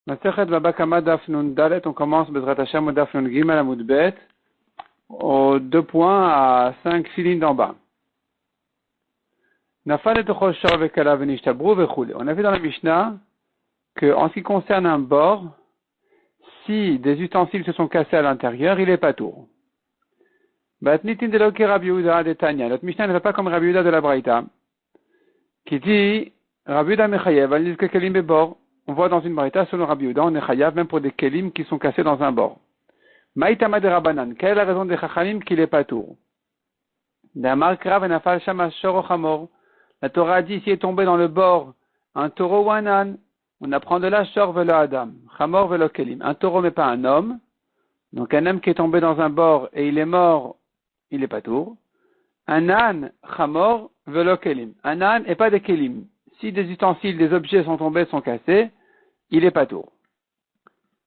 Masechet Baba Kama Daf Nun Dalet, on commence Bezrat Hashem au Daf Nun Gimel Amud Bet, aux 2 points à 5-6 lignes d'en bas. Nafal et Tochol Shor Vekala Venishtabru Vechule. On a vu dans la Mishnah que, en ce qui concerne un bord, si des ustensiles se sont cassés à l'intérieur, il est pas tour. Batnitin de Loki Rabbi Yehuda de Tanya. Notre Mishnah ne va pas comme Rabbi Yehuda de la Braïta, qui dit Rabbi Yehuda Mechayev, al Nizke Kelim Bebor. On voit dans une braïta, selon Rabbi Yehuda, on est chayav même pour des kelim qui sont cassés dans un bord. Maïtama de Rabbanan. Quelle est la raison des chachamim qu'il est pas tour? Damar krav enafal shamash shor chamor. La Torah dit, s'il est tombé dans le bord un taureau ou un âne, on apprend de là shor velo adam, chamor velo kelim. Un taureau mais pas un homme. Donc un homme qui est tombé dans un bord et il est mort, il est pas tour. Un âne, chamor velo kelim. Un âne et pas des kelim. Si des ustensiles, des objets sont tombés, sont cassés, il est pas tour.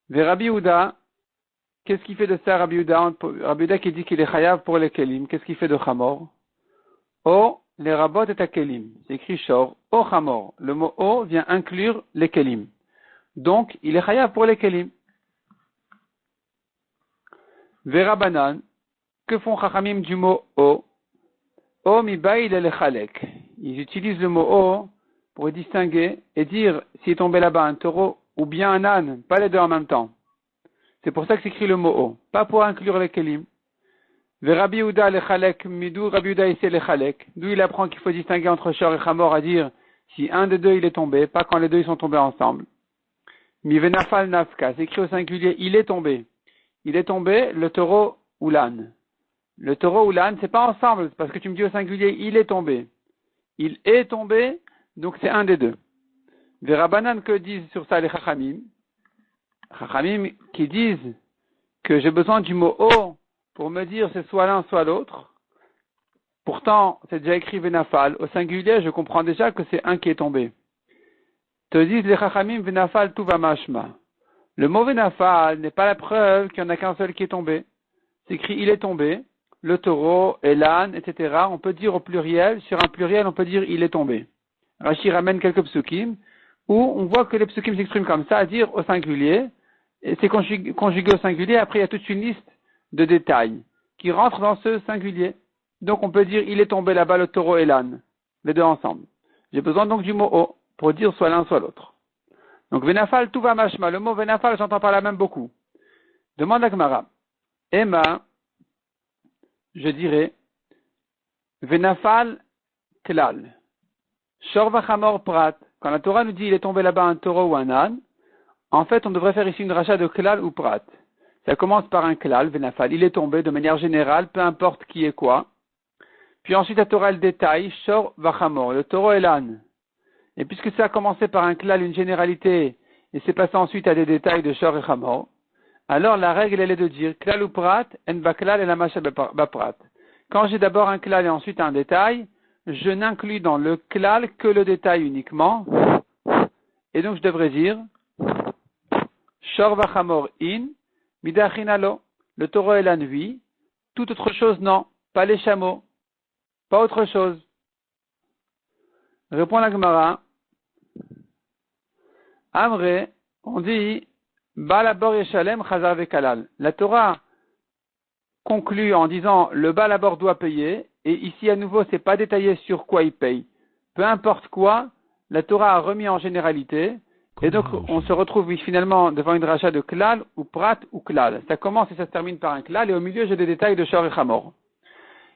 Ve Rabbi Yehuda, qu'est-ce qu'il fait de ça, Rabbi Yehuda? Rabbi Yehuda qui dit qu'il est chayav pour les kelim, qu'est-ce qu'il fait de chamor? O, les rabot et à kelim. C'est écrit shor, o chamor. Le mot o vient inclure les kelim. Donc, il est chayav pour les kelim. Ve Rabbanan, que font chachamim du mot o? O mi baïl el chalek. Ils utilisent le mot o pour distinguer et dire s'il est tombé là-bas un taureau ou bien un âne, pas les deux en même temps. C'est pour ça que s'écrit le mot o, pas pour inclure les kelim. Ve Rabbi Yehuda le chalek, midou Rabbi Yehuda ici le chalek. D'où il apprend qu'il faut distinguer entre shor et chamor, à dire si un des deux il est tombé, pas quand les deux ils sont tombés ensemble. Mi venafal nafka, c'est écrit au singulier, il est tombé. Il est tombé, le taureau ou l'âne. Le taureau ou l'âne, c'est pas ensemble, c'est parce que tu me dis au singulier, il est tombé. Il est tombé, donc c'est un des deux. Les Rabbanan, que disent sur ça les Chachamim? Chachamim qui disent que j'ai besoin du mot o pour me dire c'est soit l'un soit l'autre. Pourtant, c'est déjà écrit Venafal. Au singulier, je comprends déjà que c'est un qui est tombé. Te disent les Chachamim Venafal tout va mashma. Le mot Venafal n'est pas la preuve qu'il n'y en a qu'un seul qui est tombé. C'est écrit il est tombé, le taureau et l'âne, etc. On peut dire au pluriel, sur un pluriel, on peut dire il est tombé. Rashi ramène quelques psukim où on voit que les psukim s'expriment comme ça, à dire au singulier, et c'est conjugué au singulier, après il y a toute une liste de détails qui rentrent dans ce singulier. Donc on peut dire il est tombé là-bas le taureau et l'âne, les deux ensemble. J'ai besoin donc du mot o pour dire soit l'un soit l'autre. Donc venafal tout va mashma, le mot venafal j'entends par là même beaucoup. Demande à Gemara. Emma, je dirais venafal klal. Shor vachamor prat. Quand la Torah nous dit il est tombé là-bas un taureau ou un âne, en fait on devrait faire ici une rachat de klal ou prat. Ça commence par un klal, venafal, il est tombé de manière générale, peu importe qui est quoi. Puis ensuite la Torah elle détaille, shor vachamor, le taureau et l'âne. Et puisque ça a commencé par un klal, une généralité, et c'est passé ensuite à des détails de shor et chamor, alors la règle elle est de dire klal ou prat, en baklal et la macha baprat. Quand j'ai d'abord un klal et ensuite un détail, je n'inclus dans le klal que le détail uniquement. Et donc je devrais dire shor vachamor in, midachinalo, le taureau et la nuit, toute autre chose non, pas les chameaux, pas autre chose. Répond la Gemara. Amre, on dit Balabor Yeshalem Chazar Vekalal. La Torah conclut en disant le Balabor doit payer, et ici à nouveau c'est pas détaillé sur quoi il paye. Peu importe quoi, la Torah a remis en généralité, et donc on se retrouve finalement devant une rachat de klal ou prat ou klal. Ça commence et ça se termine par un klal, et au milieu j'ai des détails de shor et chamor.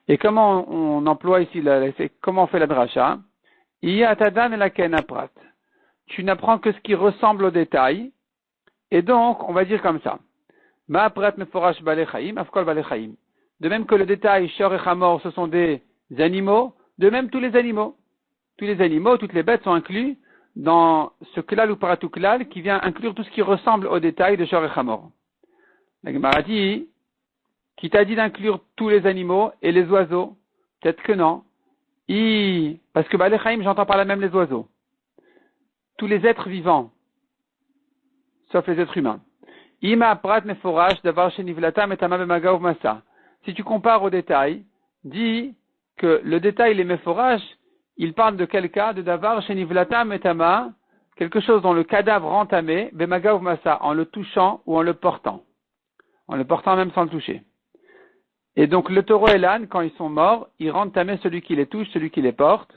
Et comment on emploie ici, comment on fait la dracha? Iyatadan et la ken prat. Tu n'apprends que ce qui ressemble au détail, et donc on va dire comme ça. Ma prat meforash balechaim, afkol balechaim. De même que le détail shor et chamor ce sont des animaux, de même tous les animaux. Tous les animaux, toutes les bêtes sont inclus dans ce klal ou prat ou klal qui vient inclure tout ce qui ressemble au détail de shor et chamor. La Gemara dit, qui t'a dit d'inclure tous les animaux et les oiseaux? Peut-être que non. Parce que balechaim j'entends par là même les oiseaux. Tous les êtres vivants, sauf les êtres humains. Ima prat meforash davar shenivlatam et amabemaga masa. Si tu compares au détail, dis que le détail les meforash, il parle de quel cas? De davar shenivlatam et ama quelque chose dont le cadavre rend tamé, bemaga ou massa, en le touchant ou en le portant même sans le toucher. Et donc le taureau et l'âne, quand ils sont morts, ils rendent tamé celui qui les touche, celui qui les porte.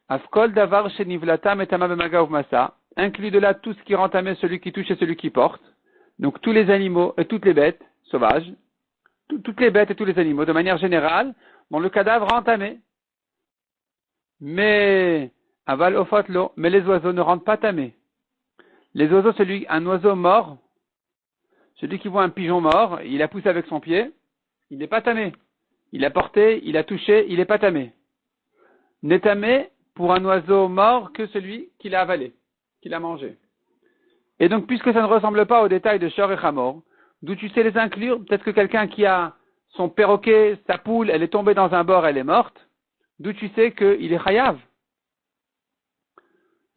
Afkol davar shenivlata metama bemaga ou massa, inclut de là tout ce qui rend tamé celui qui touche et celui qui porte. Donc tous les animaux et toutes les bêtes sauvages, toutes les bêtes et tous les animaux, de manière générale, dont le cadavre rend tamé. Mais aval ofotlo, mais les oiseaux ne rendent pas tamé. Les oiseaux, un oiseau mort, celui qui voit un pigeon mort, il a poussé avec son pied, il n'est pas tamé. Il a porté, il a touché, il n'est pas tamé. N'est tamé pour un oiseau mort que celui qu'il a avalé, qu'il a mangé. Et donc, puisque ça ne ressemble pas aux détails de Shor et Hamor, d'où tu sais les inclure, peut-être que quelqu'un qui a son perroquet, sa poule, elle est tombée dans un bord, elle est morte, d'où tu sais qu'il est chayav.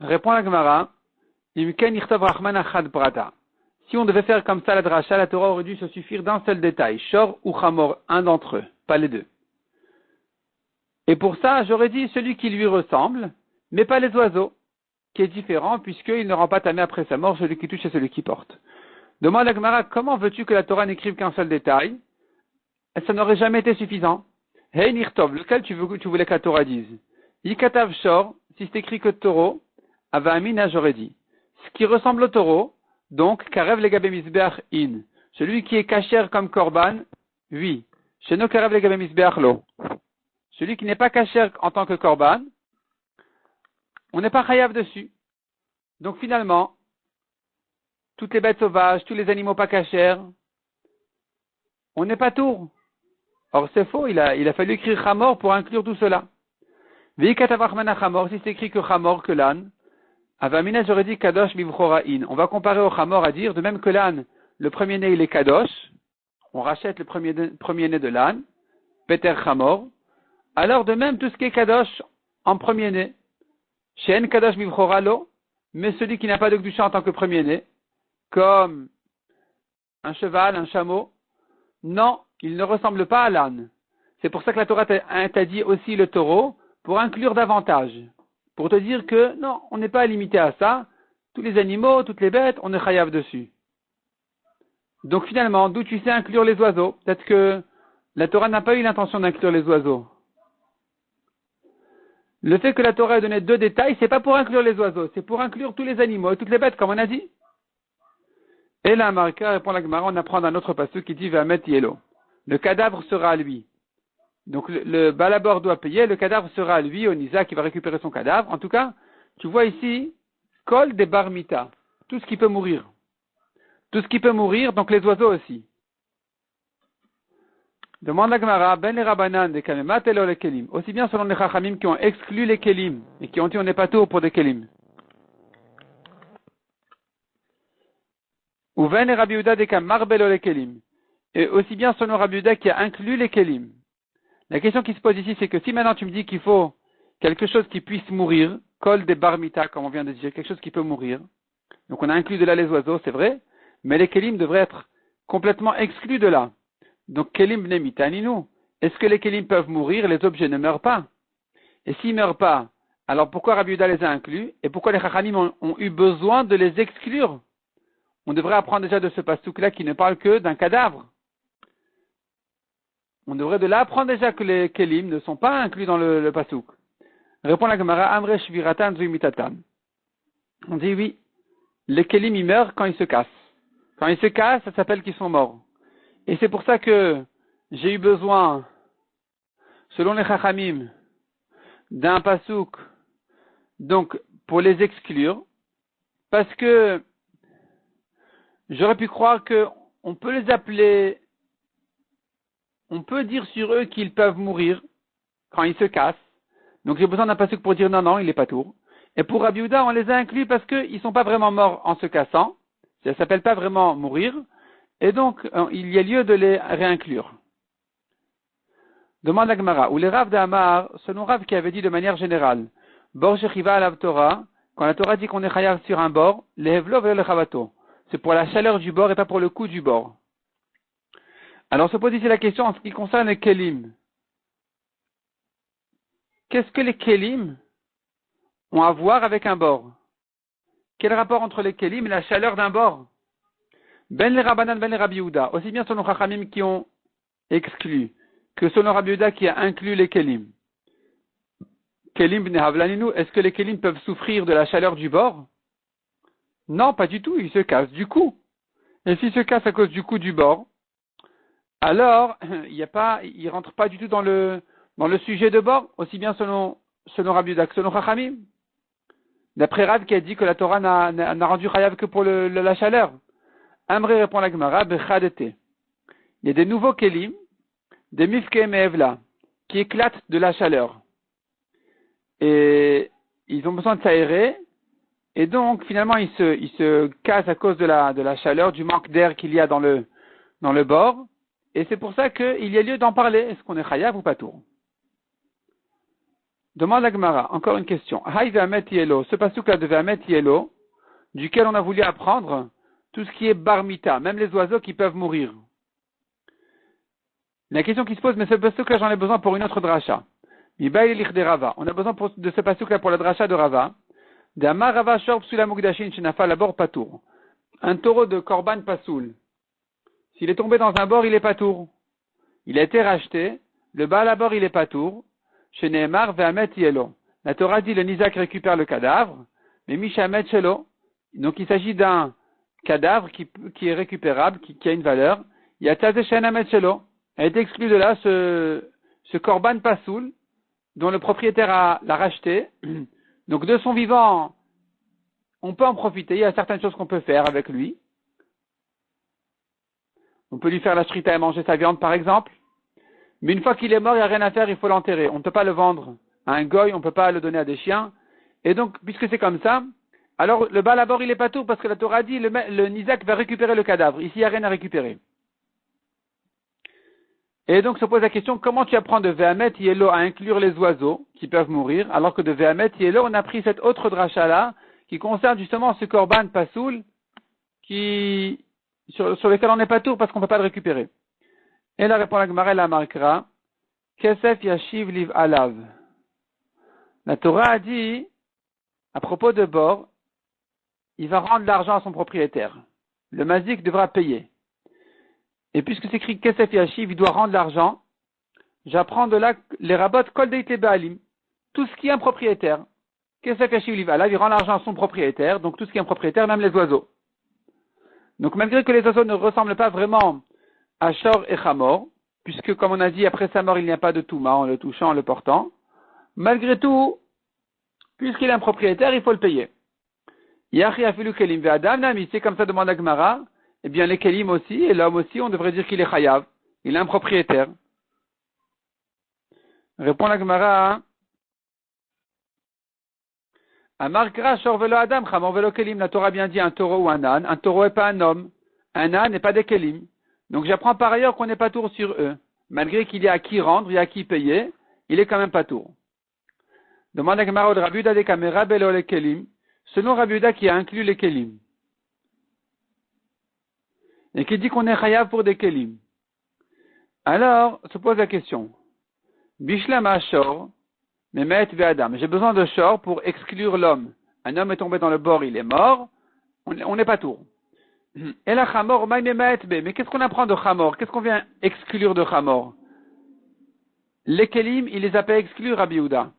Répond la Gemara, Imken Irtov Rahman Achad Brata. Si on devait faire comme ça la dracha, la Torah aurait dû se suffire d'un seul détail, Shor ou Hamor, un d'entre eux, pas les deux. Et pour ça, j'aurais dit celui qui lui ressemble, mais pas les oiseaux, qui est différent, puisqu'il ne rend pas tamé après sa mort celui qui touche et celui qui porte. Demande à Gemara, comment veux-tu que la Torah n'écrive qu'un seul détail? Et ça n'aurait jamais été suffisant. Hey Nirtov, lequel tu voulais que la Torah dise? Yikatav Shor, si c'est écrit que taureau, Ava Amina, j'aurais dit. Ce qui ressemble au taureau, donc, Karev Legabe Misbeach In. Celui qui est kasher comme korban, oui. Sheno Karev Legabe Misbeach Lo. Celui qui n'est pas kasher en tant que korban, on n'est pas chayav dessus. Donc finalement, toutes les bêtes sauvages, tous les animaux pas kasher, on n'est pas tour. Or c'est faux, il a fallu écrire Hamor pour inclure tout cela. Veikatavachmana Hamor, si c'est écrit que Hamor, que l'âne, Avamina, j'aurais dit Kadosh Bivchorain. On va comparer au Hamor à dire, de même que l'âne, le premier-né il est Kadosh, on rachète le premier-né de l'âne, Peter Hamor. Alors de même, tout ce qui est Kadosh en premier-né, Shen Kadosh Bivchoralo, mais celui qui n'a pas de Gdusha en tant que premier-né, comme un cheval, un chameau, non, il ne ressemble pas à l'âne. C'est pour ça que la Torah t'a dit aussi le taureau, pour inclure davantage. Pour te dire que, non, on n'est pas limité à ça. Tous les animaux, toutes les bêtes, on est chayav dessus. Donc finalement, d'où tu sais inclure les oiseaux? Peut-être que la Torah n'a pas eu l'intention d'inclure les oiseaux. Le fait que la Torah ait donné deux détails, c'est pas pour inclure les oiseaux, c'est pour inclure tous les animaux et toutes les bêtes, comme on a dit. Et là, Marika répond la Gemara, on apprend d'un autre passage qui dit Vamet Yelo. Le cadavre sera à lui. Donc le balabor doit payer, le cadavre sera à lui, au Nisa qui va récupérer son cadavre. En tout cas, tu vois ici, Kol de Barmita, tout ce qui peut mourir. Tout ce qui peut mourir, donc les oiseaux aussi. Demande la Gemara, Ben les Rabanan de Kamemat et les Kelim. Aussi bien selon les Chachamim qui ont exclu les Kelim et qui ont dit on n'est pas tour pour des Kelim. Ou Ben et Rabbi Yehuda de Kamarbel les Kelim. Et aussi bien selon Rabbi Yehuda qui a inclus les Kelim. La question qui se pose ici, c'est que si maintenant tu me dis qu'il faut quelque chose qui puisse mourir, Kol de Barmita, comme on vient de dire, quelque chose qui peut mourir. Donc on a inclus de là les oiseaux, c'est vrai, mais les Kelim devraient être complètement exclus de là. Donc Kelim bnemitaninu. Est-ce que les Kelim peuvent mourir, les objets ne meurent pas? Et s'ils ne meurent pas, alors pourquoi Rabbi Yehuda les a inclus? Et pourquoi les Chachamim ont eu besoin de les exclure? On devrait apprendre déjà de ce pasouk-là qui ne parle que d'un cadavre. On devrait de là apprendre déjà que les kelim ne sont pas inclus dans le pasouk. Répond la Gemara, Amre shviratan zuimitatan. On dit oui, les kelim ils meurent quand ils se cassent. Quand ils se cassent, ça s'appelle qu'ils sont morts. Et c'est pour ça que j'ai eu besoin, selon les chachamim, d'un pasouk, donc pour les exclure, parce que j'aurais pu croire que on peut les appeler. On peut dire sur eux qu'ils peuvent mourir quand ils se cassent. Donc j'ai besoin d'un pasuk pour dire non, il n'est pas tour. Et pour Rabbi Yehuda, on les a inclus parce qu'ils ne sont pas vraiment morts en se cassant. Ça ne s'appelle pas vraiment mourir. Et donc, il y a lieu de les réinclure. Demande la Gemara. Ou les Rav d'Amar, selon Rav qui avait dit de manière générale, Bor shechiva alav Torah, quand la Torah dit qu'on est chayav sur un bord, le hevlo ve le chavato. C'est pour la chaleur du bord et pas pour le coup du bord. Alors se pose ici la question en ce qui concerne les kelim. Qu'est-ce que les kelim ont à voir avec un bord? Quel rapport entre les kelim et la chaleur d'un bord? Ben les Rabbanan, ben les Rabbi Yehuda. Aussi bien selon Chachamim qui ont exclu que selon Rabbi Yehuda qui a inclus les kelim. Kelim b'nei havlaninu, est-ce que les kelim peuvent souffrir de la chaleur du bord? Non, pas du tout, ils se cassent du cou. Et s'ils se cassent à cause du cou du bord, alors il rentre pas du tout dans le sujet de bord, aussi bien selon Rabbi Yehuda que selon Chachamim. D'après Rad qui a dit que la Torah n'a rendu chayav que pour la chaleur. Amré répond la Gemara, bechadete. Il y a des nouveaux kelim, des mifke me'evla, qui éclatent de la chaleur. Et ils ont besoin de s'aérer, et donc finalement ils se cassent à cause de la chaleur, du manque d'air qu'il y a dans le bord, et c'est pour ça qu'il y a lieu d'en parler. Est-ce qu'on est chayav ou pas tour? Demande la Gemara, encore une question. Haï ve'amet yelo, ce pasuk-là de ve'amet yelo, duquel on a voulu apprendre tout ce qui est barmita, même les oiseaux qui peuvent mourir. La question qui se pose, mais ce pasuk-là j'en ai besoin pour une autre dracha. On a besoin de ce pasuk-là pour la dracha de Rava. D'Amar Rava Shor Psula Mugdashin Shenafa Labor Patour. Un taureau de Korban Pasoul. S'il est tombé dans un bord, il est patour. Il a été racheté, le bas à bord, il est patour. Chez Nehemar Ve'amet Yelo. La Torah dit le Nizak récupère le cadavre, mais Mishamet Shelo. Donc il s'agit d'un cadavre qui est récupérable, qui a une valeur. Yatazeh Shenamet Shelo. A été exclu de là ce Korban Pasoul, dont le propriétaire l'a racheté. Donc de son vivant, on peut en profiter. Il y a certaines choses qu'on peut faire avec lui. On peut lui faire la shrita et manger sa viande, par exemple. Mais une fois qu'il est mort, il n'y a rien à faire, il faut l'enterrer. On ne peut pas le vendre à un goy, on ne peut pas le donner à des chiens. Et donc, puisque c'est comme ça, alors le bas d'abord, il est pas tout, parce que la Torah dit, le Nizak va récupérer le cadavre. Ici, il n'y a rien à récupérer. Et donc se pose la question, comment tu apprends de Ve'amet Yelo à inclure les oiseaux qui peuvent mourir, alors que de Ve'amet Yelo, on a pris cette autre dracha-là, qui concerne justement ce Korban Pasoul, sur lequel on n'est pas tout, parce qu'on ne peut pas le récupérer. Et là répond la Gemara, la marquera, Kesef Yashiv Liv Alav. La Torah a dit, à propos de bord, il va rendre l'argent à son propriétaire. Le mazik devra payer. Et puisque c'est écrit Kesef Yashiv, il doit rendre l'argent, j'apprends de là les rabots Kol Deite Baalim, tout ce qui est un propriétaire. Kesef Yashiv Liv Alav, il rend l'argent à son propriétaire, donc tout ce qui est un propriétaire, même les oiseaux. Donc malgré que les oiseaux ne ressemblent pas vraiment à Shor et Chamor, puisque comme on a dit, après sa mort, il n'y a pas de Touma en le touchant, en le portant, malgré tout, puisqu'il est un propriétaire, il faut le payer. Yachi afilu kelim ve'adam nami, c'est comme ça demande la Gemara, eh bien les kelim aussi, et l'homme aussi, on devrait dire qu'il est chayav, il est un propriétaire. Répond la Gemara, Amar kra shor velo adam, chamor velo kelim, la Torah a bien dit un taureau ou un âne n'est pas un homme, un âne n'est pas des kelim. Donc j'apprends par ailleurs qu'on n'est pas tour sur eux. Malgré qu'il y a à qui rendre, il y a à qui payer, il est quand même pas tour. Demande à Gemara de Rabbi Yehuda des caméras belo les kelim, selon Rabbi Yehuda qui a inclus les kelim. Et qui dit qu'on est chayav pour des kelim. Alors, se pose la question. Bishlam ashor, memet ve'adam. J'ai besoin de shor pour exclure l'homme. Un homme est tombé dans le bord, il est mort, on n'est pas tour. Et la chamor, mais qu'est-ce qu'on apprend de chamor? Qu'est-ce qu'on vient exclure de chamor? Les kelim, il les a pas exclus, Rabbi Yehuda.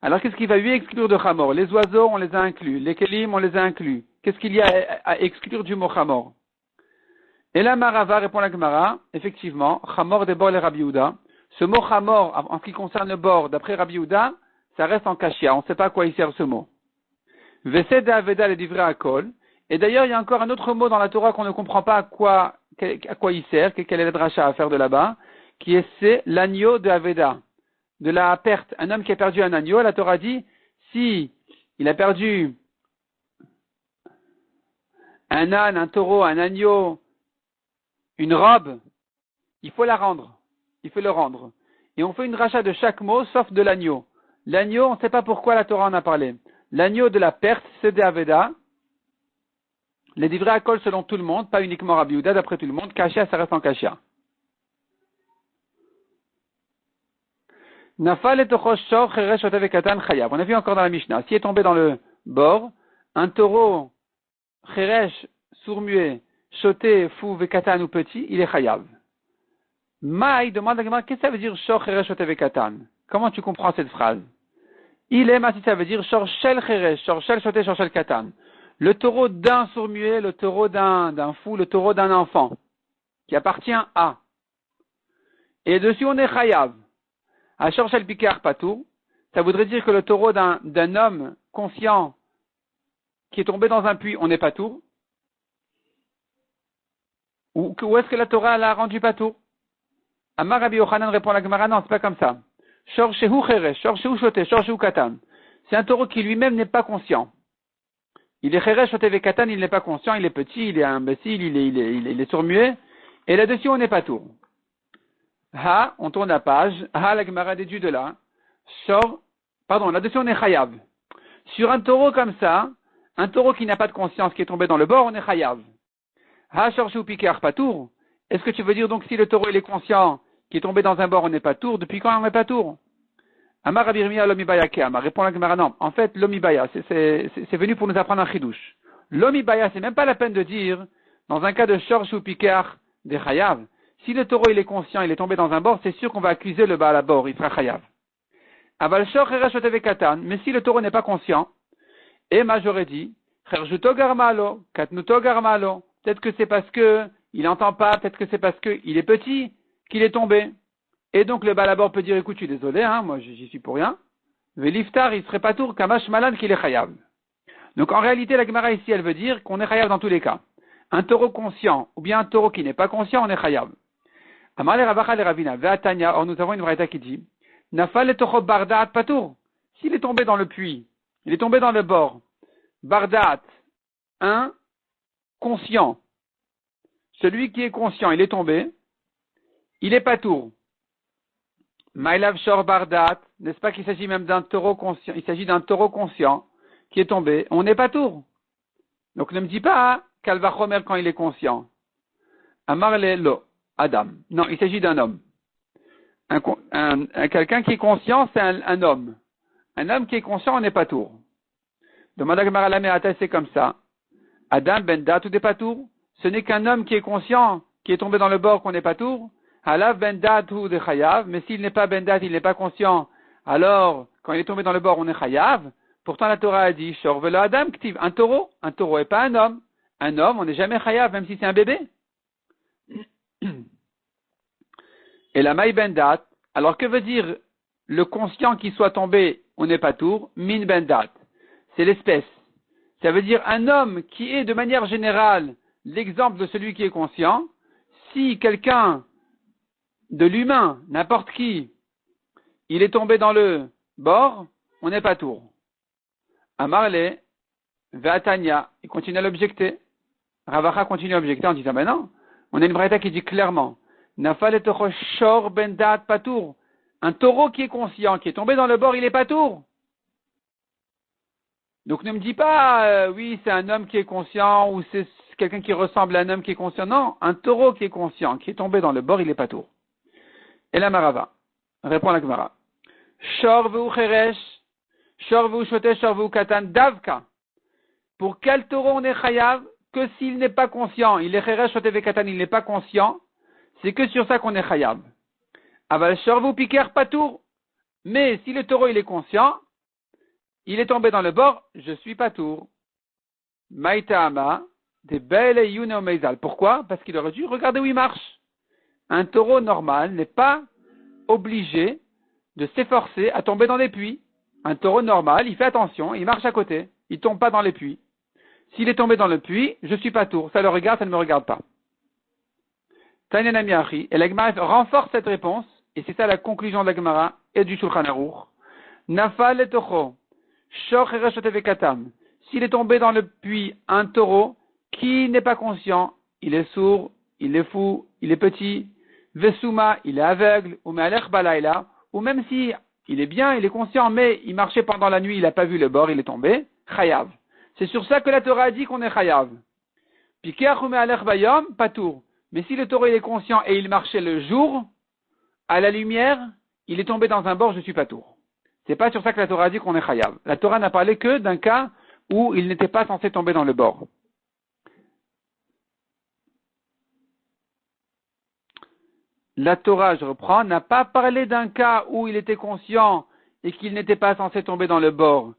Alors qu'est-ce qu'il va lui exclure de chamor? Les oiseaux, on les a inclus. Les kelim, on les a inclus. Qu'est-ce qu'il y a à exclure du mot chamor? Et là, Marava répond la Gemara, effectivement, chamor des bords les Rabbi Yehuda. Ce mot chamor, en ce qui concerne le bord, d'après Rabbi Yehuda, ça reste en kashia. On ne sait pas à quoi il sert ce mot. Vesed aveda le divrei akol. Et d'ailleurs, il y a encore un autre mot dans la Torah qu'on ne comprend pas à quoi il sert, quelle est la dracha à faire de là-bas, qui est c'est l'agneau de Aveda, de la perte. Un homme qui a perdu un agneau, la Torah dit, si il a perdu un âne, un taureau, un agneau, une robe, il faut la rendre. Il faut le rendre. Et on fait une dracha de chaque mot, sauf de l'agneau. L'agneau, on ne sait pas pourquoi la Torah en a parlé. L'agneau de la perte, c'est de Aveda. Les divrei akol selon tout le monde, pas uniquement Rabbi Yehuda, d'après tout le monde, kashia, ça reste en kashia. Nafal et tochosh shor cheresh otev katan chayav. On a vu encore dans la Mishnah, s'il est tombé dans le bord, un taureau cheresh, sourd-muet, choté, fou, vekatan ou petit, il est chayav. Maï demande à la Gemara, qu'est-ce que ça veut dire shor, cheresh, choté, vekatan? Comment tu comprends cette phrase? Il est si ça veut dire shor, shel, cheresh, shor, shel, choté, shor, shel, katan. Le taureau d'un sourd-muet, le taureau d'un fou, le taureau d'un enfant, qui appartient à. Et dessus on est chayav. À shor, shel, pikar, patou. Ça voudrait dire que le taureau d'un homme conscient qui est tombé dans un puits, on n'est pas tout. Ou est-ce que la Torah l'a rendu pas tout? Amar Rabbi Yochanan répond à la Gemara, non, c'est pas comme ça. Shor shehu cheresh, shor shehu shoté, shor shehu katan. C'est un taureau qui lui-même n'est pas conscient. Il est cheresh, shoté, ve katan, il n'est pas conscient, il est petit, il est imbécile, il est sourd-muet. Et là-dessus, on n'est pas tout. Ha, on tourne la page. Ha, la Gemara déduit de là. Là-dessus, on est chayav. Sur un taureau comme ça, un taureau qui n'a pas de conscience, qui est tombé dans le bord, on est chayav. Ha, shorchu pikar patour. Est-ce que tu veux dire donc si le taureau il est conscient, qui est tombé dans un bord, on n'est pas tour? Depuis quand on n'est pas tour? Amar Abirmiya l'omibaya keama. Répond la Gemara, non. En fait, l'omibaya, c'est venu pour nous apprendre un chidouche. L'omibaya, c'est même pas la peine de dire, dans un cas de shorchu pikar des chayav, si le taureau il est conscient, il est tombé dans un bord, c'est sûr qu'on va accuser le baal à bord, il fera chayav. Aval shor cheresh katan, mais si le taureau n'est pas conscient, et moi j'aurais dit, cherjuto garmalo, katnuto garmalo, peut-être que c'est parce que il n'entend pas, peut-être que c'est parce qu'il est petit qu'il est tombé. Et donc le balabor peut dire, écoute, je suis désolé, moi j'y suis pour rien. Veliftar, il serait pas tour, kamash malan qu'il est chayav. Donc en réalité, la Gemara ici, elle veut dire qu'on est chayav dans tous les cas. Un taureau conscient, ou bien un taureau qui n'est pas conscient, on est chayav. Amar le Ravacha le Ravina, ve'atanya, or nous avons une vraie qui dit, Nafal et Tocho Bardaat Patour. S'il est tombé dans le puits, il est tombé dans le bord. Bardaat, un conscient. Celui qui est conscient, il est tombé. Il est Patour. Mailav Shor Bardaat, n'est-ce pas qu'il s'agit même d'un taureau conscient? Il s'agit d'un taureau conscient qui est tombé. On n'est Patour. Donc ne me dis pas Kalvachomer quand il est conscient. Amar le lo, Adam. Non, il s'agit d'un homme. Quelqu'un qui est conscient, c'est un homme. Un homme qui est conscient, on n'est pas tour. Demande à Gemara Lameata, c'est comme ça. Adam ben dat ou des patour. Ce n'est qu'un homme qui est conscient, qui est tombé dans le bord qu'on n'est pas tour. Halav ben dat ou des chayav. Mais s'il n'est pas ben dat, il n'est pas conscient. Alors, quand il est tombé dans le bord, on est chayav. Pourtant, la Torah a dit, shor velo Adam ktiv. Un taureau et pas un homme. Un homme, on n'est jamais chayav, même si c'est un bébé. Et la maï bendat, alors que veut dire le conscient qui soit tombé, on n'est pas tour, min bendat, c'est l'espèce. Ça veut dire un homme qui est de manière générale l'exemple de celui qui est conscient. Si quelqu'un de l'humain, n'importe qui, il est tombé dans le bord, on n'est pas tour. Amarle, Ve'atanya, il continue à l'objecter. Ravacha continue à objecter en disant, ben non, on a une braïta qui dit clairement, Nafal et shor bendat patour. Un taureau qui est conscient, qui est tombé dans le bord, il est patour. Donc ne me dis pas, oui, c'est un homme qui est conscient, ou c'est quelqu'un qui ressemble à un homme qui est conscient. Non, un taureau qui est conscient, qui est tombé dans le bord, il est patour. Et la marava, répond la Gemara. Shor veu cheresh, shor veu shotesh, shor veu katan, davka. Pour quel taureau on est chayav? Que s'il n'est pas conscient, il est cheresh, shotesh, katan, il n'est pas conscient, c'est que sur ça qu'on est chayav. Aval shor veu piker patour. Mais si le taureau il est conscient, il est tombé dans le bord, je suis patour. Maïtaama, des belles yune meizal. Pourquoi? Parce qu'il aurait dû regarder où il marche. Un taureau normal n'est pas obligé de s'efforcer à tomber dans les puits. Un taureau normal, il fait attention, il marche à côté, il tombe pas dans les puits. S'il est tombé dans le puits, je suis patour. Ça le regarde, ça ne me regarde pas. Tainenamiachi, et la Gemara renforce cette réponse, et c'est ça la conclusion de la Gemara et du Shulchan Aruch. Nafal et tocho. S'il est tombé dans le puits un taureau qui n'est pas conscient, il est sourd, il est fou, il est petit, Vesuma, il est aveugle, ou Me'alech Balaïla, ou même si il est bien, il est conscient, mais il marchait pendant la nuit, il n'a pas vu le bord, il est tombé, Chayav. C'est sur ça que la Torah a dit qu'on est Chayav. Pikeach ou Me'alech Bayom, Patour. Mais si le taureau il est conscient et il marchait le jour, à la lumière, il est tombé dans un bord, je suis Patour. C'est pas sur ça que la Torah a dit qu'on est chayav. La Torah n'a parlé que d'un cas où il n'était pas censé tomber dans le bord. la Torah, je reprends, n'a pas parlé d'un cas où il était conscient et qu'il n'était pas censé tomber dans le bord.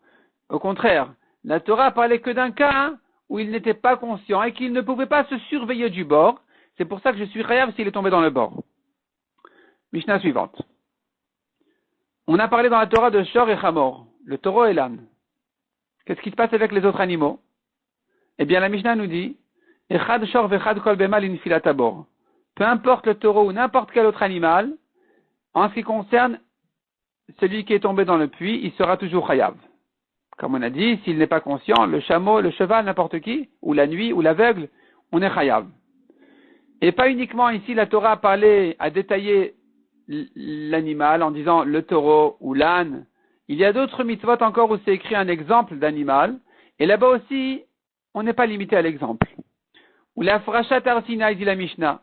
Au contraire, la Torah parlait que d'un cas où il n'était pas conscient et qu'il ne pouvait pas se surveiller du bord. C'est pour ça que je suis chayav s'il est tombé dans le bord. Mishnah suivante. On a parlé dans la Torah de Shor et Hamor, le taureau et l'âne. Qu'est-ce qui se passe avec les autres animaux? Eh bien, la Mishnah nous dit, Echad Shor vechad kol bemal infilat tabor. Peu importe le taureau ou n'importe quel autre animal, en ce qui concerne celui qui est tombé dans le puits, il sera toujours chayav. Comme on a dit, s'il n'est pas conscient, le chameau, le cheval, n'importe qui, ou la nuit, ou l'aveugle, on est chayav. Et pas uniquement ici, la Torah a détaillé l'animal en disant le taureau ou l'âne. Il y a d'autres mitzvot encore où c'est écrit un exemple d'animal. Et là-bas aussi, on n'est pas limité à l'exemple. Ou la frachat arsinaï dit la Mishnah.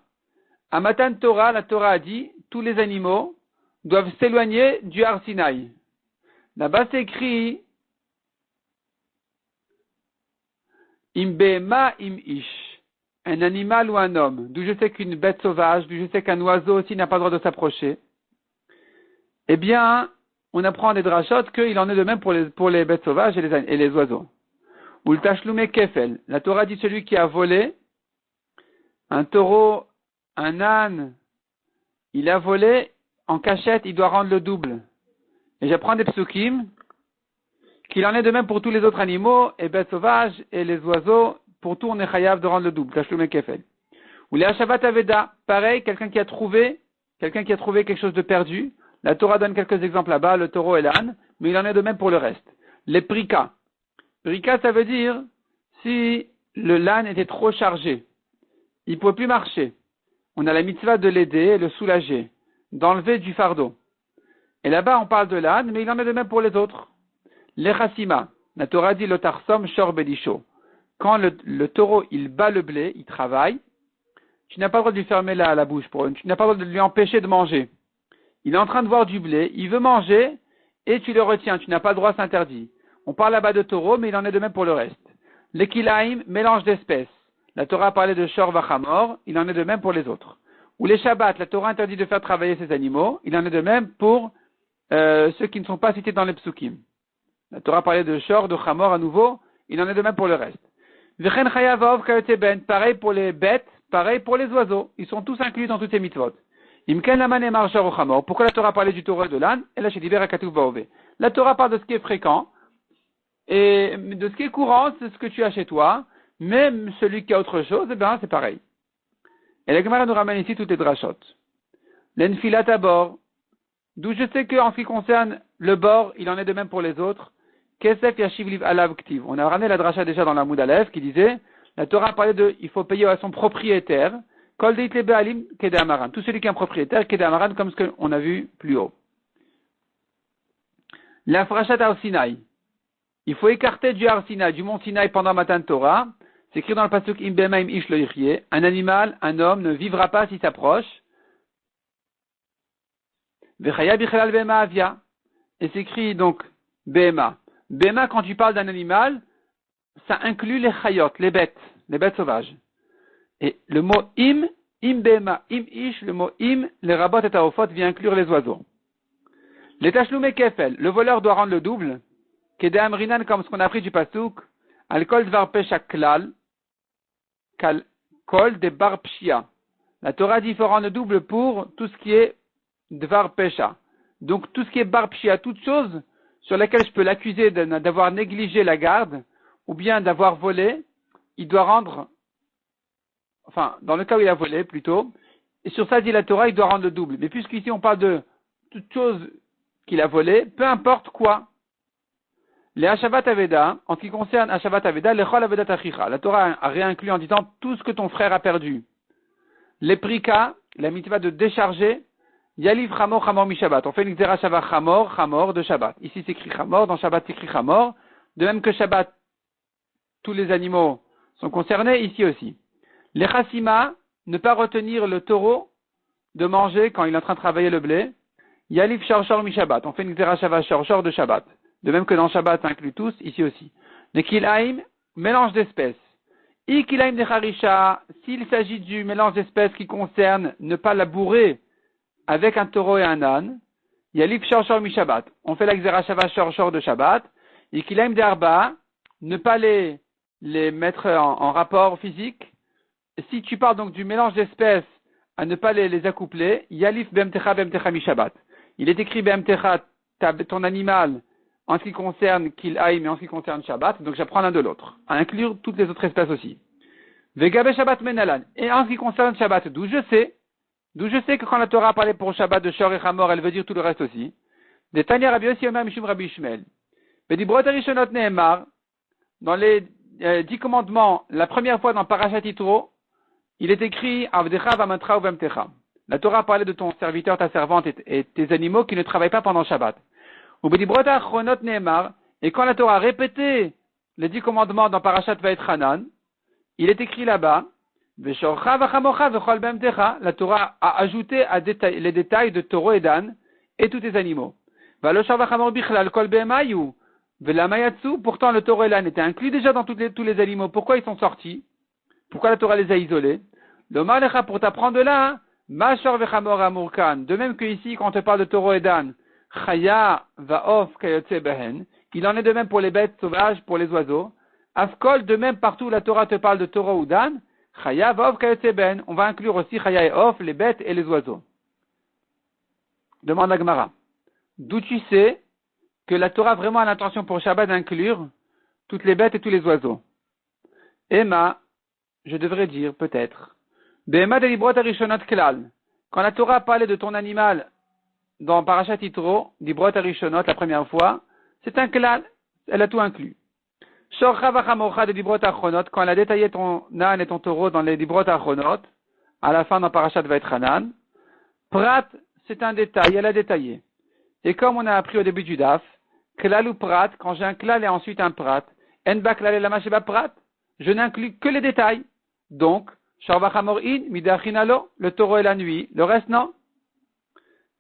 À Matan Torah, la Torah a dit, tous les animaux doivent s'éloigner du arsinaï. Là-bas c'est écrit im behema im ish. Un animal ou un homme, d'où je sais qu'une bête sauvage, d'où je sais qu'un oiseau aussi n'a pas le droit de s'approcher, eh bien, on apprend des drachot qu'il en est de même pour les bêtes sauvages et les oiseaux. Ou le tashlume kefel. La Torah dit celui qui a volé un taureau, un âne, il a volé en cachette, il doit rendre le double. Et j'apprends des psukim qu'il en est de même pour tous les autres animaux, et bêtes sauvages et les oiseaux. Pour tout, on est chayav de rendre le double. Tashlume kefel. Ou les Hashavat Aveda. Pareil, quelqu'un qui a trouvé quelque chose de perdu. La Torah donne quelques exemples là-bas, le taureau et l'âne, mais il en est de même pour le reste. Les prika. Prika, ça veut dire, si l'âne était trop chargé, il ne pouvait plus marcher. On a la mitzvah de l'aider et le soulager, d'enlever du fardeau. Et là-bas, on parle de l'âne, mais il en est de même pour les autres. Les chassima. La Torah dit, le tarsom shor bedisho. Quand le taureau, il bat le blé, il travaille, tu n'as pas le droit de lui fermer la bouche, tu n'as pas le droit de lui empêcher de manger. Il est en train de voir du blé, il veut manger, et tu le retiens, tu n'as pas le droit, c'est interdit. On parle là-bas de taureau, mais il en est de même pour le reste. L'ekilaim, mélange d'espèces. La Torah a parlé de shor vachamor, il en est de même pour les autres. Ou les shabbats, la Torah interdit de faire travailler ces animaux, il en est de même pour ceux qui ne sont pas cités dans les psukim. La Torah a parlé de shor, de chamor à nouveau, il en est de même pour le reste. Vechen chayavov kayote pareil pour les bêtes, pareil pour les oiseaux. Ils sont tous inclus dans toutes ces mitzvot. Imken laman emar shor ou chamor. Pourquoi la Torah parlait du taureau et de l'âne? Et là, chez Diber akatuv baove. La Torah parle de ce qui est fréquent, et de ce qui est courant, c'est ce que tu as chez toi. Même celui qui a autre chose, eh bien, c'est pareil. Et la Gemara nous ramène ici toutes les drachot. L'enfilat à bord. D'où je sais qu'en ce qui concerne le bord, il en est de même pour les autres. Kesef yashiv liv alav ktiv. On a ramené la dracha déjà dans la Moud Aleph qui disait, la Torah parlait de, il faut payer à son propriétaire. Kol deit le be'alim kede amaran. Tout celui qui est un propriétaire, kede amaran, comme ce qu'on a vu plus haut. La frachat al Sinaï. Il faut écarter du Har Sinaï, du mont Sinaï pendant Matan Torah. C'est écrit dans le pasuk im behema im ish lo yichye. Un animal, un homme ne vivra pas s'il s'approche. Vechaya bichelal behema avia. Et c'est écrit donc behema. Behema, quand tu parles d'un animal, ça inclut les chayot, les bêtes sauvages. Et le mot im behema, im ish, le mot im, les rabot et taofot vient inclure les oiseaux. Les tashlume kefel, le voleur doit rendre le double. Kede amrinan, comme ce qu'on a appris du pasuk, al kol dvar pesha klal, kol de bar pshia. La Torah dit qu'il faut rendre le double pour tout ce qui est dvar pesha. Donc tout ce qui est bar pshia, toute chose sur laquelle je peux l'accuser d'avoir négligé la garde, ou bien d'avoir volé, il doit rendre, enfin, dans le cas où il a volé, plutôt, et sur ça, dit la Torah, il doit rendre le double. Mais puisqu'ici, on parle de toute chose qu'il a volé, peu importe quoi. Les Hashavat Aveda, en ce qui concerne Hashavat Aveda, les Chol Avedat Achicha, la Torah a réinclus en disant tout ce que ton frère a perdu. Les Prika, la mitzvah de décharger, Yaliv Chamor Chamor mi Shabbat. On fait une Xera Shabbat Chamor de Shabbat. Ici c'est écrit Chamor, dans Shabbat c'est écrit Chamor. De même que Shabbat, tous les animaux sont concernés, ici aussi. Les Chassima, ne pas retenir le taureau de manger quand il est en train de travailler le blé. Yaliv Shor mi Shabbat. On fait une Xera Shabbat Shor de Shabbat. De même que dans Shabbat, ça inclut tous, ici aussi. Les Kilaim, mélange d'espèces. Ikilaim de Harisha, s'il s'agit du mélange d'espèces qui concerne ne pas labourer avec un taureau et un âne, Yalif Shor Shor Mi Shabbat. On fait l'Exera Shava Shor Shor de Shabbat, et qu'il aime d'Arba, ne pas les mettre en rapport physique. Si tu parles donc du mélange d'espèces, à ne pas les accoupler, Yalif Bemtecha Mi Shabbat. Il est écrit Bemtecha, ton animal, en ce qui concerne qu'il aille, mais en ce qui concerne Shabbat, donc j'apprends l'un de l'autre, à inclure toutes les autres espèces aussi. Vegabe Shabbat Menalan. Et en ce qui concerne Shabbat, d'où je sais que quand la Torah a parlé pour Shabbat de Shor et Hamor, elle veut dire tout le reste aussi. Des Tanya Rabbi Yossi Omer Mishum Rabbi Ishmael. Vedibrot Arishonot Nehemar, dans les 10 commandements, la première fois dans Parashat Yitro, il est écrit Avdecha Vamatra Uvemtecha. La Torah a parlé de ton serviteur, ta servante et tes animaux qui ne travaillent pas pendant Shabbat. Ou Vedibrot Achronot Nehemar, et quand la Torah a répété les 10 commandements dans Parashat Vaetchanan, il est écrit là-bas, la Torah a ajouté les détails de taureau et d'âne et tous tes animaux. Pourtant le taureau et l'âne étaient inclus déjà dans tous les animaux. Pourquoi ils sont sortis? Pourquoi la Torah les a isolés? L'Omar lecha pour t'apprendre de là, de même que ici, quand on te parle de taureau et d'âne, chaya vaof kayotse behen, il en est de même pour les bêtes sauvages, pour les oiseaux. Afkol, de même partout où la Torah te parle de taureau ou d'âne, chaya vaof kayotse behen, on va inclure aussi chaya et of, les bêtes et les oiseaux. Demande la Gemara. D'où tu sais que la Torah vraiment a l'intention pour Shabbat d'inclure toutes les bêtes et tous les oiseaux? Emma, je devrais dire peut-être. Behema de librot arishonot klal. Quand la Torah a parlé de ton animal dans Parashat Yitro, librot arishonot la première fois, c'est un klal, elle a tout inclus. Shorcha vachamocha de librot achronot, quand elle a détaillé ton âne et ton taureau dans les librot achronot, à la fin dans Parashat Vaetchanan, prat, c'est un détail, elle a détaillé. Et comme on a appris au début du daf, klal ou prat, quand j'ai un klal et ensuite un prat, enba klal et lama sheba prat, je n'inclus que les détails. Donc, Sharvachamorin, Midachinalo, le taureau et la nuit, le reste non.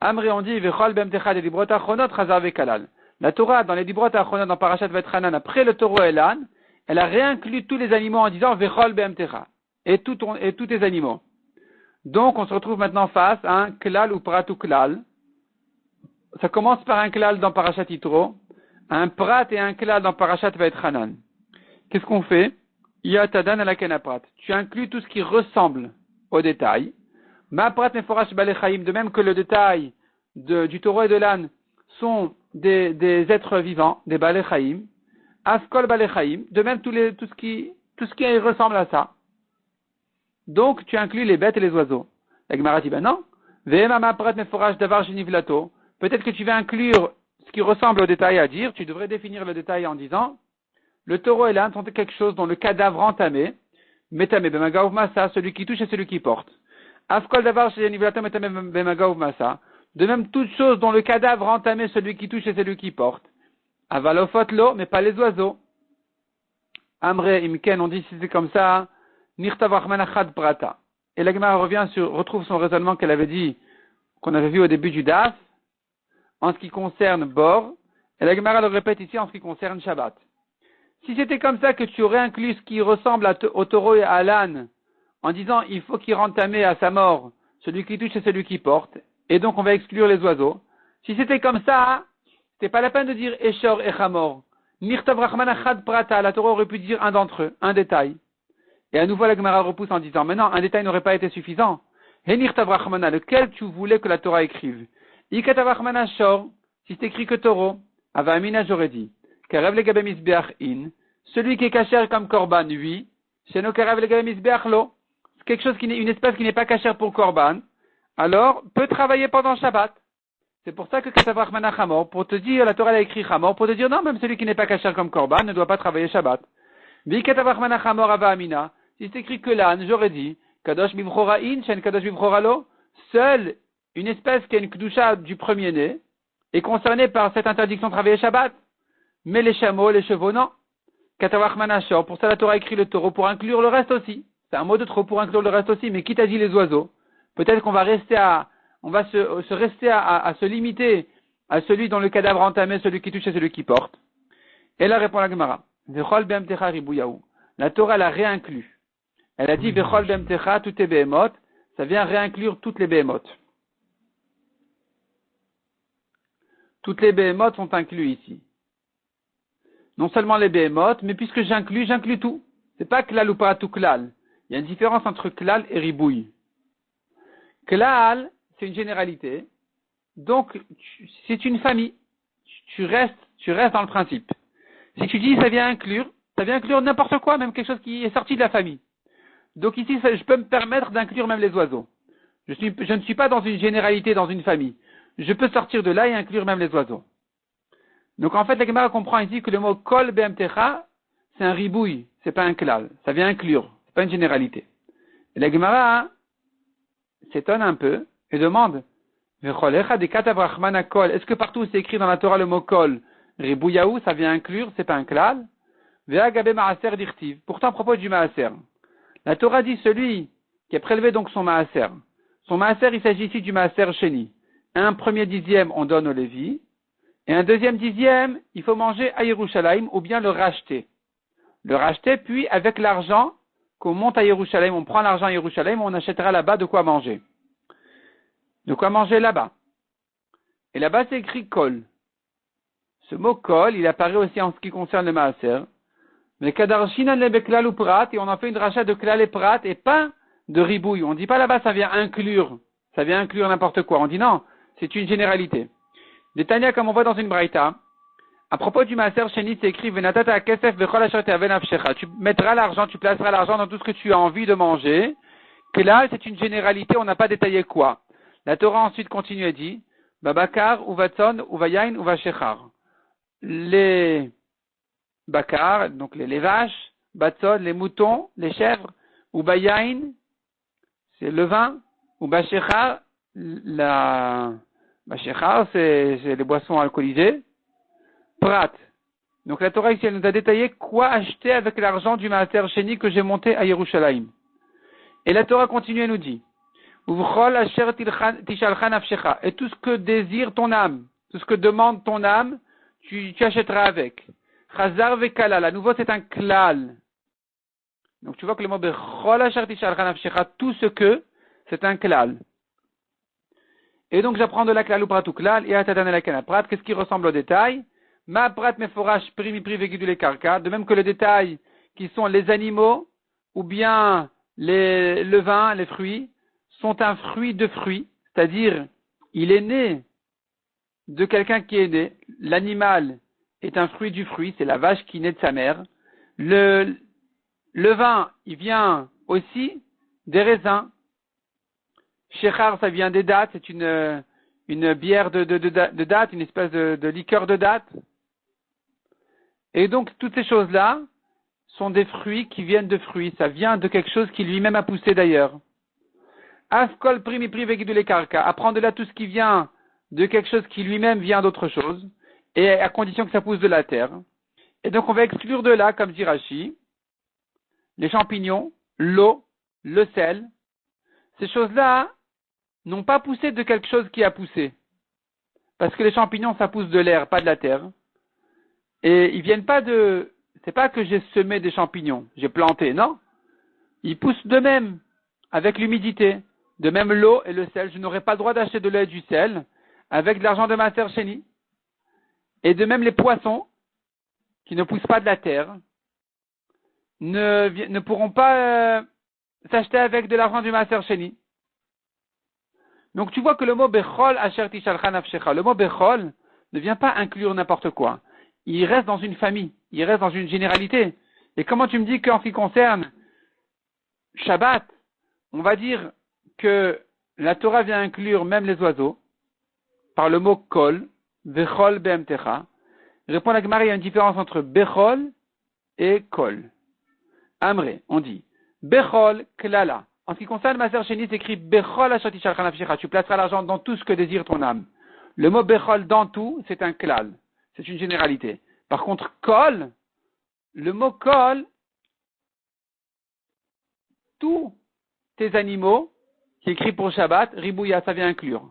Amri on dit, Vechol Bemtecha de Librot Achronot, Chazar Vekalal. La Torah, dans les Librot Achronot, dans Parashat Vaetchanan, après le taureau et l'âne, elle a réinclus tous les animaux en disant Vechol Bemtecha, et tous tes animaux. Donc, on se retrouve maintenant face à un Klal ou Prat ou Klal. Ça commence par un Klal dans Parashat Yitro, un Prat et un Klal dans Parashat Vaetchanan. Qu'est-ce qu'on fait? Yatadan ala kenaprat. Tu inclus tout ce qui ressemble au détail. Ma prat meforash balechaim, de même que le détail du taureau et de l'âne sont des êtres vivants, des balechaim. Afkol balechaim, de même tout ce qui ressemble à ça. Donc tu inclus les bêtes et les oiseaux. La Gemara dit ben non. Ve'ema ma prat meforash davar shenivlato. Peut-être que tu vas inclure ce qui ressemble au détail à dire. Tu devrais définir le détail en disant le taureau et l'âne sont quelque chose dont le cadavre entamé, metame bemagav massa, celui qui touche et celui qui porte. Afkol davar shenivlato metame bemagav massa. De même, toute chose dont le cadavre entamé, celui qui touche et celui qui porte. Avalofot lo, mais pas les oiseaux. Amre imken, on dit si c'est comme ça, nirtavrachmanachad prata. Et la Gemara retrouve son raisonnement qu'elle avait dit, qu'on avait vu au début du daf, en ce qui concerne Bor, et la Gemara le répète ici en ce qui concerne Shabbat. Si c'était comme ça que tu aurais inclus ce qui ressemble au taureau et à l'âne, en disant il faut qu'il rende tamé à sa mort, celui qui touche et celui qui porte, et donc on va exclure les oiseaux. Si c'était comme ça, c'était pas la peine de dire Eshor et Chamor. Mirtav Rachman Achad Prata, la Torah aurait pu dire un d'entre eux, un détail. Et à nouveau la Gemara repousse en disant, mais non, un détail n'aurait pas été suffisant. Henirtav Rachmana, lequel tu voulais que la Torah écrive? Ikatav Rachmana Shor, si c'est écrit que taureau, Ava Amina j'aurais dit. Karev le Gabem Isbeach in, celui qui est cachère comme Korban, oui. Sheno Karev le Gabem Isbeach lo, quelque chose une espèce qui n'est pas cachère pour Korban, alors peut travailler pendant Shabbat. C'est pour ça que Katav Rachmana Chamor, pour te dire, la Torah a écrit Chamor, pour te dire non, même celui qui n'est pas cachère comme Korban ne doit pas travailler Shabbat. Vikatav Rachmana Chamor Ava Amina, si c'est écrit que l'âne, j'aurais dit, Kadosh Bivchora in, Shen Kadosh Bivchora lo, seule une espèce qui a une Kedusha du premier-né est concernée par cette interdiction de travailler Shabbat. Mais les chameaux, les chevaux, non. Katawachmanashor, pour ça la Torah a écrit le taureau pour inclure le reste aussi. C'est un mot de trop pour inclure le reste aussi, mais qui t'a dit les oiseaux? Peut-être qu'on va se limiter à celui dont le cadavre entamé, celui qui touche et celui qui porte. Et là répond la Gemara. Vechol be'emtecha ribuyahu. La Torah l'a réinclus. Elle a dit Vechol be'emtecha tout est behemoth, ça vient réinclure toutes les behemoth. Toutes les behemoths sont inclus ici. Non seulement les behemoths, mais puisque j'inclus tout. C'est pas klal ou pas tout klal. Il y a une différence entre klal et ribouille. Klal, c'est une généralité. Donc, c'est une famille. Tu restes dans le principe. Si tu dis ça vient inclure n'importe quoi, même quelque chose qui est sorti de la famille. Donc ici, je peux me permettre d'inclure même les oiseaux. Je ne suis pas dans une généralité, dans une famille. Je peux sortir de là et inclure même les oiseaux. Donc en fait, la Gemara comprend ici que le mot kol be'emtecha, c'est un ribouille, c'est pas un klal. Ça vient inclure, c'est pas une généralité. Et la Gemara s'étonne un peu et demande, est-ce que partout c'est écrit dans la Torah le mot kol, ribouyaou, ça vient inclure, c'est pas un klal? Pourtant à propos du maaser, la Torah dit celui qui a prélevé donc son maaser. Son maaser, il s'agit ici du maaser sheni. Un premier dixième, on donne au Lévi. Et un deuxième dixième, il faut manger à Yerushalayim ou bien le racheter. Le racheter, puis avec l'argent qu'on monte à Yerushalayim, on prend l'argent à Yerushalayim, on achètera là-bas de quoi manger. De quoi manger là-bas. Et là-bas, c'est écrit kol. Ce mot kol, il apparaît aussi en ce qui concerne le maaser. Mais kadarshinan lebe klal ou prat, et on en fait une rachat de klal et prat, et pas de ribouille. On dit pas là-bas, ça vient inclure n'importe quoi. On dit non, c'est une généralité. Des Tanya, comme on voit dans une braïta, à propos du maaser sheni, c'est écrit venatata kesef vechol asher te'aven nafshecha. Tu mettras l'argent, tu placeras l'argent dans tout ce que tu as envie de manger. Que là, c'est une généralité, on n'a pas détaillé quoi. La Torah ensuite continue et dit babakar ou vatson ou vayain ou vashechar. Les bakar, donc les vaches, batson, les moutons, les chèvres, ou bayain, c'est le vin, ou bashechar, Bashechar, c'est les boissons alcoolisées. Prat. Donc la Torah ici, elle nous a détaillé quoi acheter avec l'argent du maaser sheni que j'ai monté à Yerushalayim. Et la Torah continue et nous dit, et tout ce que désire ton âme, tout ce que demande ton âme, tu achèteras avec. Chazar vekalal, à nouveau c'est un klal. Donc tu vois que le mot bechol asher tishalchan nafshecha, tout ce que, c'est un klal. Et donc, j'apprends de la klal ou prat ou klal, et atadan la kana prat, qu'est-ce qui ressemble au détail? Ma prat meforash primi privé les karka, de même que le détail qui sont les animaux, ou bien le vin, les fruits, sont un fruit de fruit, c'est-à-dire, il est né de quelqu'un qui est né, l'animal est un fruit du fruit, c'est la vache qui naît de sa mère, le vin, il vient aussi des raisins. Shechar, ça vient des dattes, c'est une bière de dattes, une espèce de liqueur de dattes. Et donc, toutes ces choses-là sont des fruits qui viennent de fruits. Ça vient de quelque chose qui lui-même a poussé d'ailleurs. Afkol primi privé les karka. Apprendre de là tout ce qui vient de quelque chose qui lui-même vient d'autre chose. Et à condition que ça pousse de la terre. Et donc, on va exclure de là, comme dit Rashi, les champignons, l'eau, le sel. Ces choses-là n'ont pas poussé de quelque chose qui a poussé. Parce que les champignons, ça pousse de l'air, pas de la terre. Et ils viennent pas c'est pas que j'ai semé des champignons, j'ai planté, non. Ils poussent d'eux-mêmes, avec l'humidité. De même l'eau et le sel, je n'aurais pas le droit d'acheter de l'eau et du sel avec de l'argent de maaser sheni. Et de même les poissons, qui ne poussent pas de la terre, ne pourront pas s'acheter avec de l'argent du maaser sheni. Donc tu vois que le mot bechol asher tishalchan nafshecha, le mot bechol ne vient pas inclure n'importe quoi. Il reste dans une famille, il reste dans une généralité. Et comment tu me dis qu'en ce qui concerne Shabbat, on va dire que la Torah vient inclure même les oiseaux par le mot kol, bechol be'emtecha. Répond la Gemara, il y a une différence entre bechol et kol. Amré, on dit bechol klala. En ce qui concerne maaser sheni, c'est écrit bechol asher tishalchan nafshecha. Tu placeras l'argent dans tout ce que désire ton âme. Le mot bechol dans tout, c'est un klal. C'est une généralité. Par contre, kol, le mot kol, tous tes animaux, qui est écrit pour Shabbat, ribouya, ça vient inclure.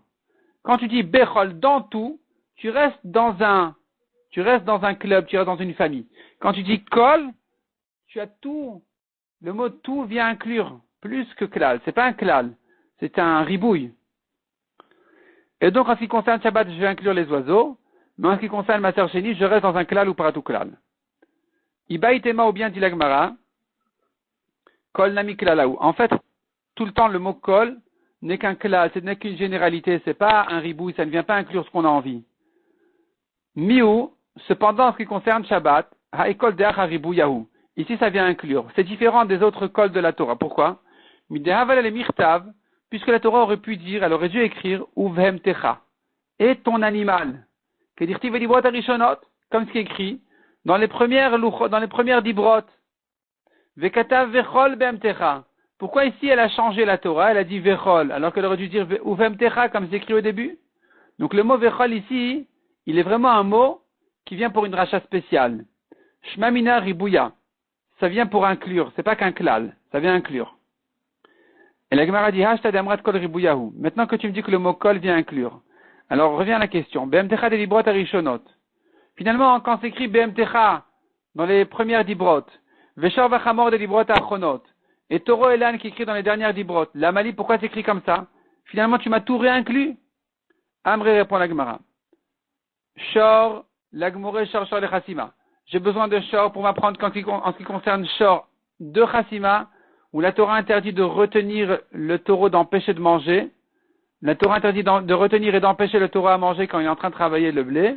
Quand tu dis bechol dans tout, tu restes dans un club, tu restes dans une famille. Quand tu dis kol, tu as tout. Le mot tout vient inclure plus que klal. C'est pas un klal, c'est un ribouille. Et donc, en ce qui concerne Shabbat, je vais inclure les oiseaux. Mais en ce qui concerne Maser Sheni, je reste dans un klal ou paratu klal. Ibaïtema ou bien dit la Gemara, kol nami klalaou. En fait, tout le temps, le mot kol n'est qu'un klal, ce n'est qu'une généralité, c'est pas un ribouille, ça ne vient pas inclure ce qu'on a envie. Miou, cependant, en ce qui concerne Shabbat, ha'ekol de'ach haribouyahu. Ici, ça vient inclure. C'est différent des autres cols de la Torah. Pourquoi? Midehaval le mirtav, puisque la Torah aurait pu dire, elle aurait dû écrire, uvhem techa, et ton animal. Que dire-t-il velibot arishonot, comme ce qui est écrit, dans les premières dibrot. Vekatav vechol behem techa. Pourquoi ici elle a changé la Torah, elle a dit vechol, alors qu'elle aurait dû dire uvhem techa, comme c'est écrit au début? Donc le mot vechol ici, il est vraiment un mot qui vient pour une racha spéciale. Shmamina ribouya. Ça vient pour inclure, c'est pas qu'un klal, ça vient inclure. Et la Gemara dit, hashtag amrat kol ribouyahu. Maintenant que tu me dis que le mot kol vient inclure. Alors revient à la question. BMTcha des dibrot arishonot. Finalement, quand c'est écrit BMTcha dans les premières dibrot, Veshor vachamor des dibrot achonot, et Toro et l'âne qui écrit dans les dernières dibrot, la Mali, pourquoi c'est écrit comme ça? Finalement, tu m'as tout réinclus? Amré répond la Gemara. Shor, l'agmoré shor shor le chassima. J'ai besoin de shor pour m'apprendre en ce qui concerne shor de chassima, où la Torah interdit de retenir le taureau d'empêcher de manger. La Torah interdit de retenir et d'empêcher le taureau à manger quand il est en train de travailler le blé.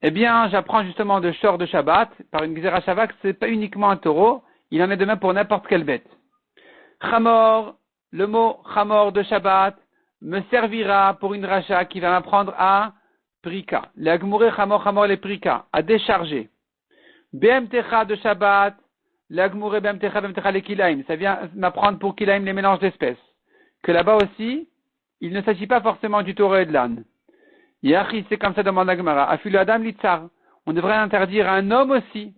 Eh bien, j'apprends justement de shor de Shabbat, par une Gzera Shabbat, c'est pas uniquement un taureau, il en est de même pour n'importe quelle bête. Chamor, le mot chamor de Shabbat, me servira pour une racha qui va m'apprendre à prika. Les agmouré chamor chamor les prika, à décharger. BMTcha de Shabbat, l'agmouré BMTcha les kilaim. Ça vient m'apprendre pour kilaim les mélanges d'espèces. Que là-bas aussi, il ne s'agit pas forcément du taureau et de l'âne. Yachi, c'est comme ça demande la Gemara. Afilu Adam litzar. On devrait interdire à un homme aussi.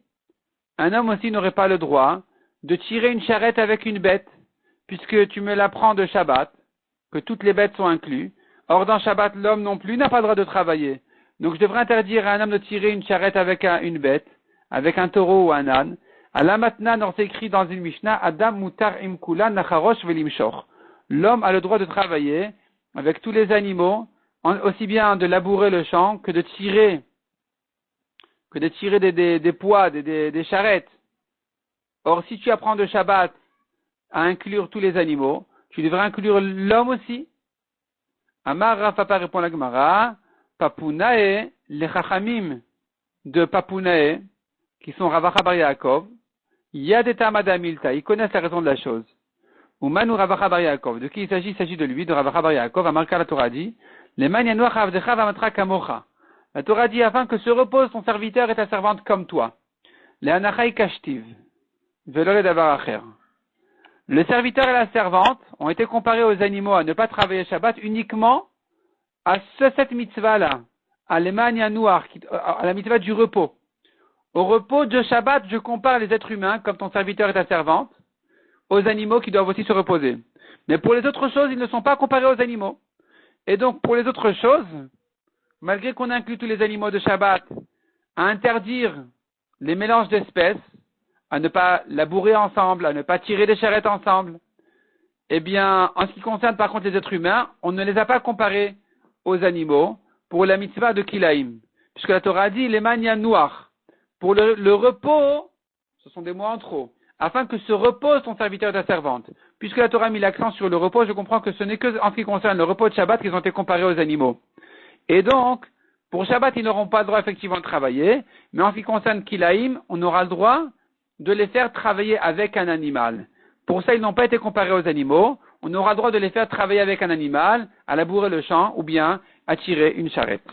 Un homme aussi n'aurait pas le droit de tirer une charrette avec une bête, puisque tu me l'apprends de Shabbat, que toutes les bêtes sont incluses. Or, dans Shabbat, l'homme non plus n'a pas le droit de travailler. Donc, je devrais interdire à un homme de tirer une charrette avec une bête, avec un taureau ou un âne. Allah matnan, on s'écrit dans une Mishnah, Adam mutar imkula nacharosh velimshor. L'homme a le droit de travailler avec tous les animaux, aussi bien de labourer le champ que de tirer des poids, des charrettes. Or, si tu apprends de Shabbat à inclure tous les animaux, tu devrais inclure l'homme aussi. Amar Rafapa répond la Gemara, Papunae, les chachamim de Papunae, qui sont Ravacha Bar Yaakov, Yadeta Madamilta, ils connaissent la raison de la chose. Umanu Ravacha Bar Yaakov, de qui il s'agit de lui, de Ravacha Bar Yaakov, Amarka la Torah dit, les manianoach avdecha vamatra kamocha. La Torah dit afin que se repose ton serviteur et ta servante comme toi. Les anachai kashtiv, velore davar acher. Le serviteur et la servante ont été comparés aux animaux à ne pas travailler Shabbat uniquement à cette mitzvah-là, à l'emanianoach, à la mitzvah du repos. Au repos de Shabbat, je compare les êtres humains, comme ton serviteur et ta servante, aux animaux qui doivent aussi se reposer. Mais pour les autres choses, ils ne sont pas comparés aux animaux. Et donc, pour les autres choses, malgré qu'on inclut tous les animaux de Shabbat, à interdire les mélanges d'espèces, à ne pas labourer ensemble, à ne pas tirer des charrettes ensemble, eh bien, en ce qui concerne par contre les êtres humains, on ne les a pas comparés aux animaux pour la mitzvah de Kilaim. Puisque la Torah a dit, les manias noirs. Pour le repos, ce sont des mots en trop, afin que se repose ton serviteur et ta servante. Puisque la Torah a mis l'accent sur le repos, je comprends que ce n'est que en ce qui concerne le repos de Shabbat qu'ils ont été comparés aux animaux. Et donc, pour Shabbat, ils n'auront pas le droit effectivement de travailler, mais en ce qui concerne Kilaim, on aura le droit de les faire travailler avec un animal. Pour ça, ils n'ont pas été comparés aux animaux. On aura le droit de les faire travailler avec un animal, à labourer le champ ou bien à tirer une charrette.